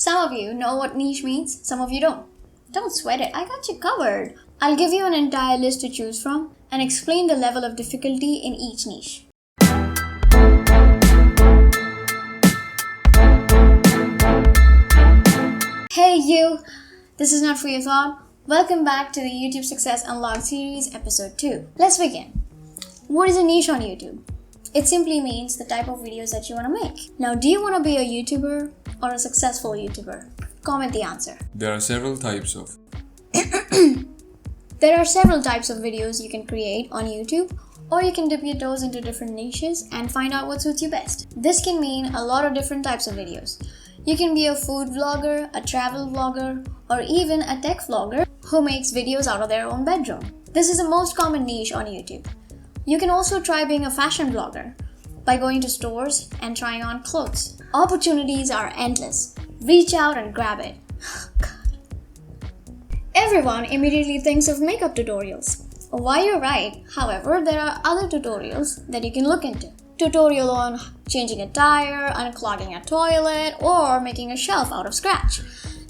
Some of you know what niche means, some of you don't. Don't sweat it, I got you covered. I'll give you an entire list to choose from and explain the level of difficulty in each niche. Hey you! This is Not For Your Thought. Welcome back to the YouTube Success Unlocked series, episode 2. Let's begin. What is a niche on YouTube? It simply means the type of videos that you want to make. Now, do you want to be a YouTuber or a successful YouTuber? Comment the answer. There are several types of videos you can create on YouTube, or you can dip your toes into different niches and find out what suits you best. This can mean a lot of different types of videos. You can be a food vlogger, a travel vlogger, or even a tech vlogger who makes videos out of their own bedroom. This is the most common niche on YouTube. You can also try being a fashion blogger by going to stores and trying on clothes. Opportunities are endless. Reach out and grab it. Everyone immediately thinks of makeup tutorials. Why, you're right. However, there are other tutorials that you can look into. Tutorial on changing a tire, unclogging a toilet, or making a shelf out of scratch.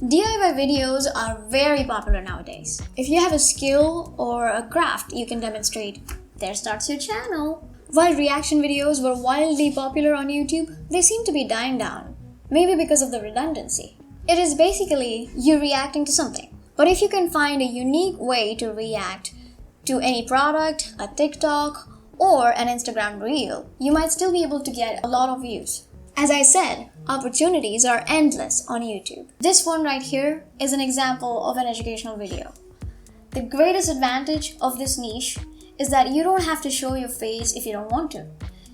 DIY videos are very popular nowadays. If you have a skill or a craft you can demonstrate, there starts your channel. While reaction videos were wildly popular on YouTube, they seem to be dying down. Maybe because of the redundancy. It is basically you reacting to something. But if you can find a unique way to react to any product, a TikTok, or an Instagram reel, you might still be able to get a lot of views. As I said, opportunities are endless on YouTube. This one right here is an example of an educational video. The greatest advantage of this niche is that you don't have to show your face if you don't want to.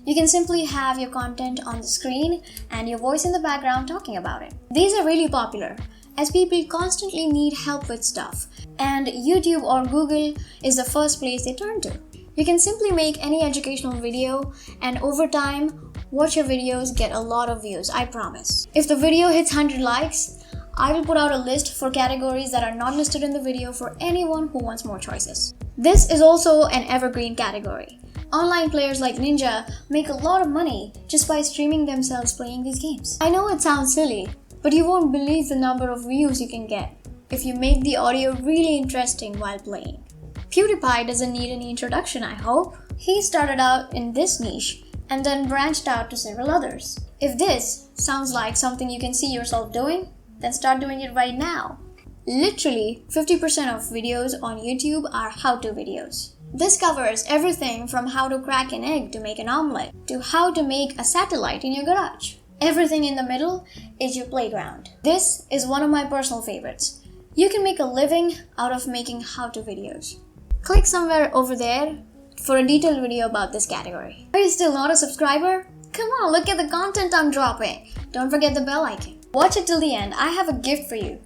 You can simply have your content on the screen and your voice in the background talking about it. These are really popular as people constantly need help with stuff, and YouTube or Google is the first place they turn to. You can simply make any educational video, and over time, watch your videos get a lot of views, I promise. If the video hits 100 likes, I will put out a list for categories that are not listed in the video for anyone who wants more choices. This is also an evergreen category. Online players like Ninja make a lot of money just by streaming themselves playing these games. I know it sounds silly, but you won't believe the number of views you can get if you make the audio really interesting while playing. PewDiePie doesn't need any introduction, I hope. He started out in this niche and then branched out to several others. If this sounds like something you can see yourself doing, then start doing it right now. Literally, 50% of videos on YouTube are how-to videos. This covers everything from how to crack an egg to make an omelette, to how to make a satellite in your garage. Everything in the middle is your playground. This is one of my personal favorites. You can make a living out of making how-to videos. Click somewhere over there for a detailed video about this category. Are you still not a subscriber? Come on, look at the content I'm dropping. Don't forget the bell icon. Watch it till the end. I have a gift for you.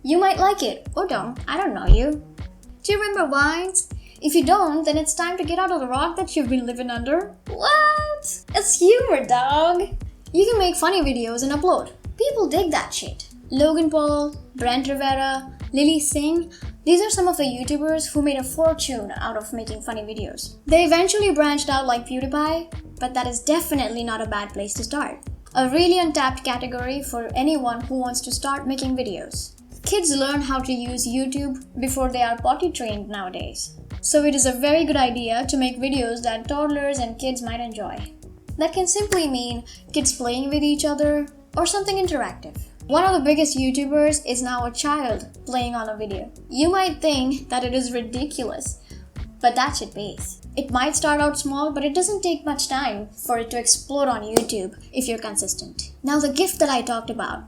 You might like it, or don't. I don't know you. Do you remember Vines? If you don't, then it's time to get out of the rock that you've been living under. What? It's humor, dog. You can make funny videos and upload. People dig that shit. Logan Paul, Brent Rivera, Lily Singh, these are some of the YouTubers who made a fortune out of making funny videos. They eventually branched out like PewDiePie, but that is definitely not a bad place to start. A really untapped category for anyone who wants to start making videos. Kids learn how to use YouTube before they are potty trained nowadays. So it is a very good idea to make videos that toddlers and kids might enjoy. That can simply mean kids playing with each other or something interactive. One of the biggest YouTubers is now a child playing on a video. You might think that it is ridiculous, but that shit pays. It might start out small, but it doesn't take much time for it to explode on YouTube if you're consistent. Now the gift that I talked about.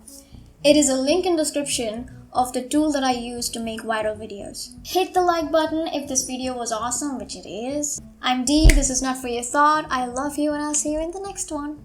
It is a link in description of the tool that I use to make viral videos. Hit the like button if this video was awesome, which it is. I'm Dee, this is Not For Your Thought. I love you and I'll see you in the next one.